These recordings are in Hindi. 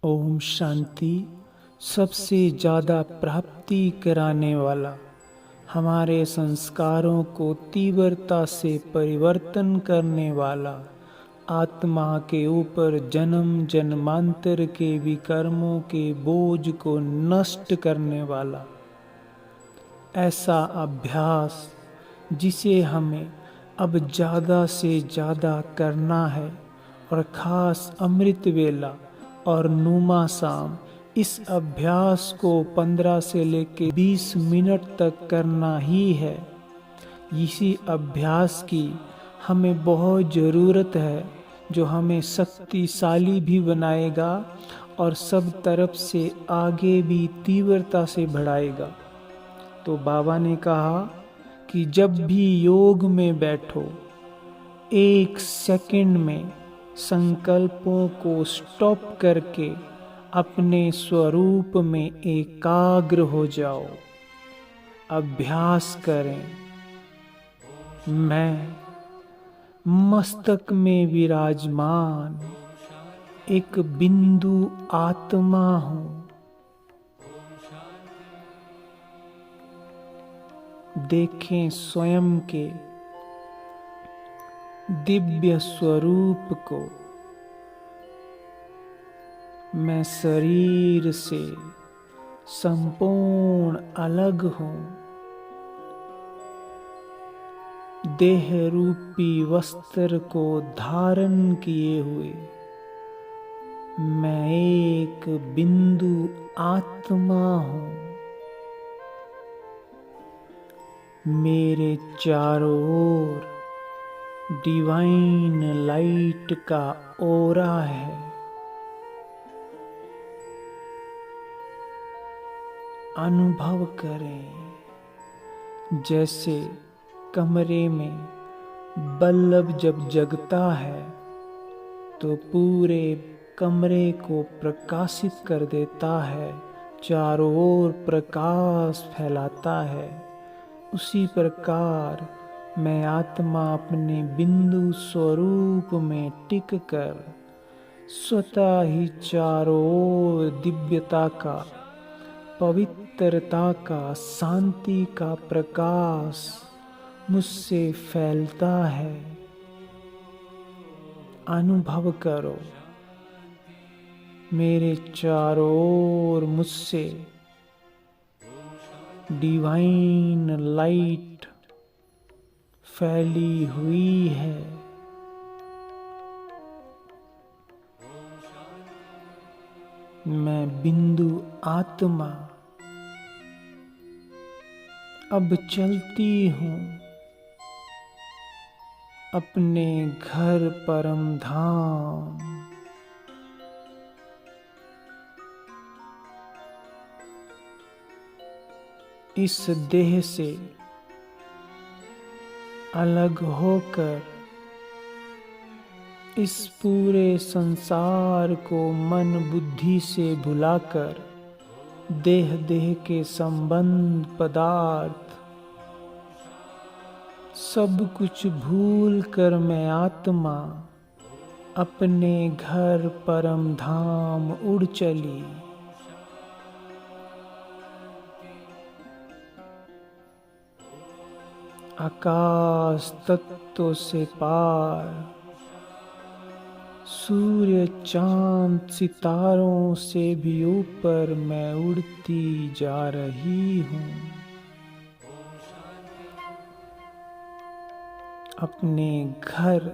ओम शांति। सबसे ज़्यादा प्राप्ति कराने वाला, हमारे संस्कारों को तीव्रता से परिवर्तन करने वाला, आत्मा के ऊपर जन्म जन्मांतर के विकर्मों के बोझ को नष्ट करने वाला, ऐसा अभ्यास जिसे हमें अब ज़्यादा से ज़्यादा करना है। और ख़ास अमृत वेला और नुमा शाम इस अभ्यास को 15 से लेकर 20 मिनट तक करना ही है। इसी अभ्यास की हमें बहुत ज़रूरत है, जो हमें शक्तिशाली भी बनाएगा और सब तरफ से आगे भी तीव्रता से बढ़ाएगा। तो बाबा ने कहा कि जब भी योग में बैठो, 1 सेकंड में संकल्पों को स्टॉप करके अपने स्वरूप में एकाग्र हो जाओ। अभ्यास करें, मैं मस्तक में विराजमान एक बिंदु आत्मा हूँ। देखें स्वयं के दिव्य स्वरूप को। मैं शरीर से संपूर्ण अलग हूँ। देह रूपी वस्त्र को धारण किए हुए मैं एक बिंदु आत्मा हूँ। मेरे चारों ओर डिवाइन लाइट का ओरा है। अनुभव करें जैसे कमरे में बल्ब जब जगता है तो पूरे कमरे को प्रकाशित कर देता है, चारों ओर प्रकाश फैलाता है। उसी प्रकार मैं आत्मा अपने बिंदु स्वरूप में टिक कर स्वतः ही चारों ओर दिव्यता का, पवित्रता का, शांति का प्रकाश मुझसे फैलता है। अनुभव करो, मेरे चारों ओर मुझसे डिवाइन लाइट फैली हुई है। मैं बिंदु आत्मा अब चलती हूँ अपने घर परम धाम। इस देह से अलग होकर इस पूरे संसार को मन बुद्धि से भुलाकर, देह देह के संबंध, पदार्थ सब कुछ भूल कर मैं आत्मा अपने घर परम धाम उड़ चली। आकाश तत्व से पार, सूर्य चांद सितारों से भी ऊपर मैं उड़ती जा रही हूँ। अपने घर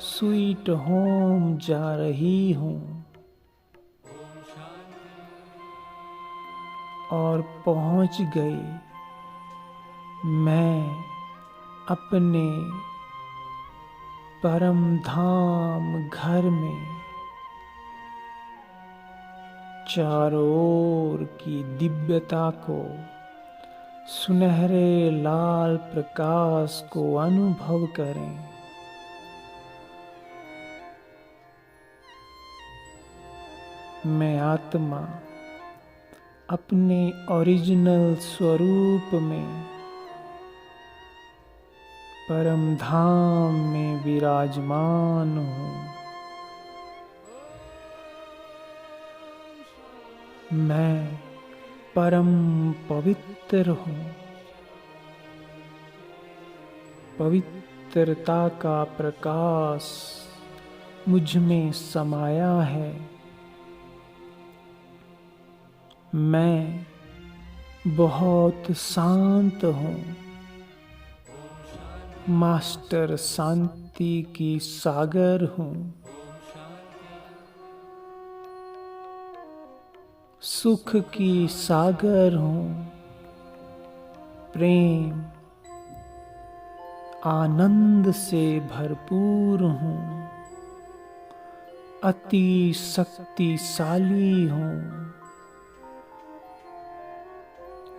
स्वीट होम जा रही हूँ और पहुँच गई मैं अपने परम धाम घर में। चारों ओर की दिव्यता को, सुनहरे लाल प्रकाश को अनुभव करें। मैं आत्मा अपने ओरिजिनल स्वरूप में परम धाम में विराजमान हूँ। मैं परम पवित्र हूँ। पवित्रता का प्रकाश मुझ में समाया है। मैं बहुत शांत हूँ। मास्टर शांति की सागर हूँ। सुख की सागर हूँ। प्रेम आनंद से भरपूर हूँ। अति शक्तिशाली हूँ।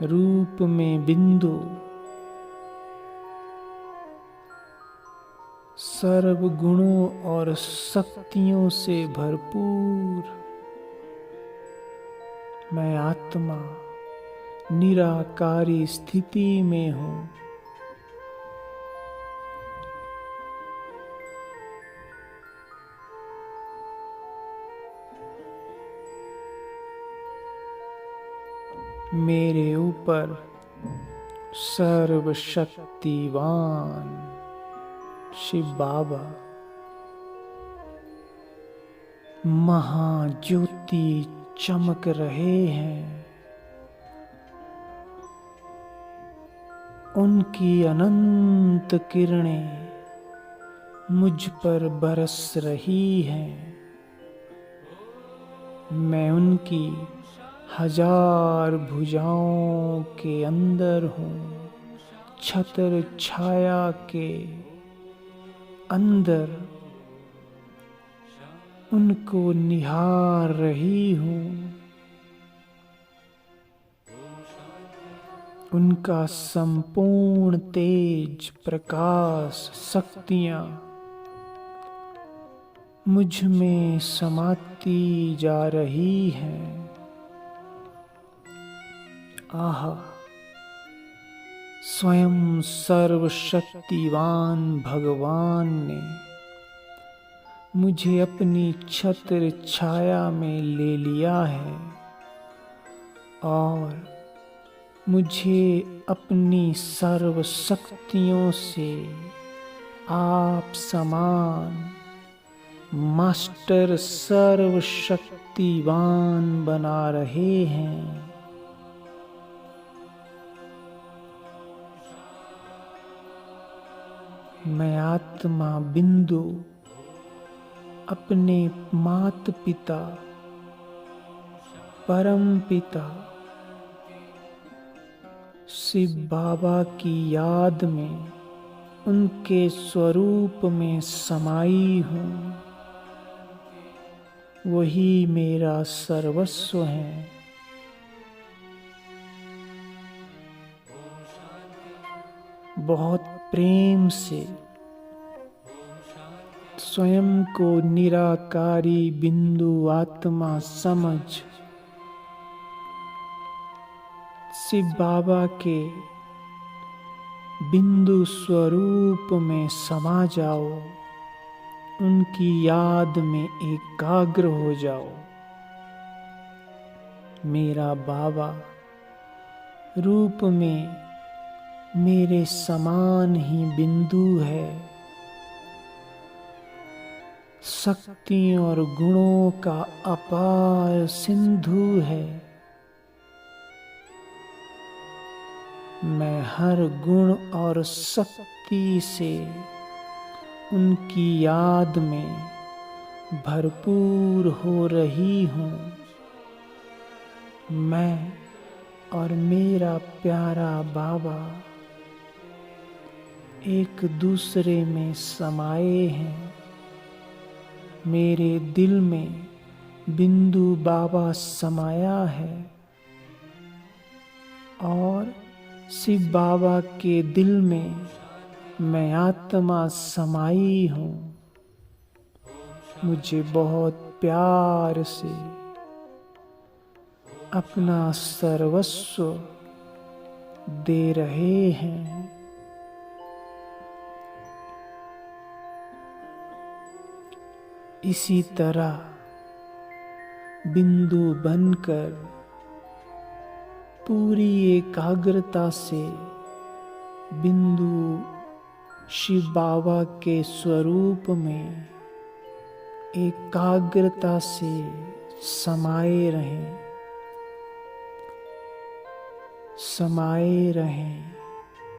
रूप में बिंदु, सर्व गुणों और शक्तियों से भरपूर मैं आत्मा निराकारी स्थिति में हूँ। मेरे ऊपर सर्वशक्तिवान शिव बाबा महाज्योति चमक रहे हैं। उनकी अनंत किरणें मुझ पर बरस रही हैं। मैं उनकी हजार भुजाओं के अंदर हूँ। छत्र छाया के अंदर उनको निहार रही हूँ। उनका संपूर्ण तेज, प्रकाश, शक्तियाँ मुझ में समाती जा रही हैं। आहा, स्वयं सर्वशक्तिवान भगवान ने मुझे अपनी छत्र छाया में ले लिया है और मुझे अपनी सर्व शक्तियों से आप समान मास्टर सर्वशक्तिवान बना रहे हैं। मैं आत्मा बिंदु अपने माता पिता, परम पिता शिव बाबा की याद में उनके स्वरूप में समाई हूँ। वही मेरा सर्वस्व है। बहुत प्रेम से स्वयं को निराकारी बिंदु आत्मा समझ शिव बाबा के बिंदु स्वरूप में समा जाओ। उनकी याद में एकाग्र हो जाओ। मेरा बाबा रूप में मेरे समान ही बिंदु है। शक्ति और गुणों का अपार सिंधु है। मैं हर गुण और शक्ति से उनकी याद में भरपूर हो रही हूँ। मैं और मेरा प्यारा बाबा एक दूसरे में समाये हैं। मेरे दिल में बिंदु बाबा समाया है और शिव बाबा के दिल में मैं आत्मा समाई हूँ। मुझे बहुत प्यार से अपना सर्वस्व दे रहे हैं। इसी तरह बिंदु बनकर पूरी एकाग्रता से बिंदु शिव बाबा के स्वरूप में एकाग्रता से समाये रहें।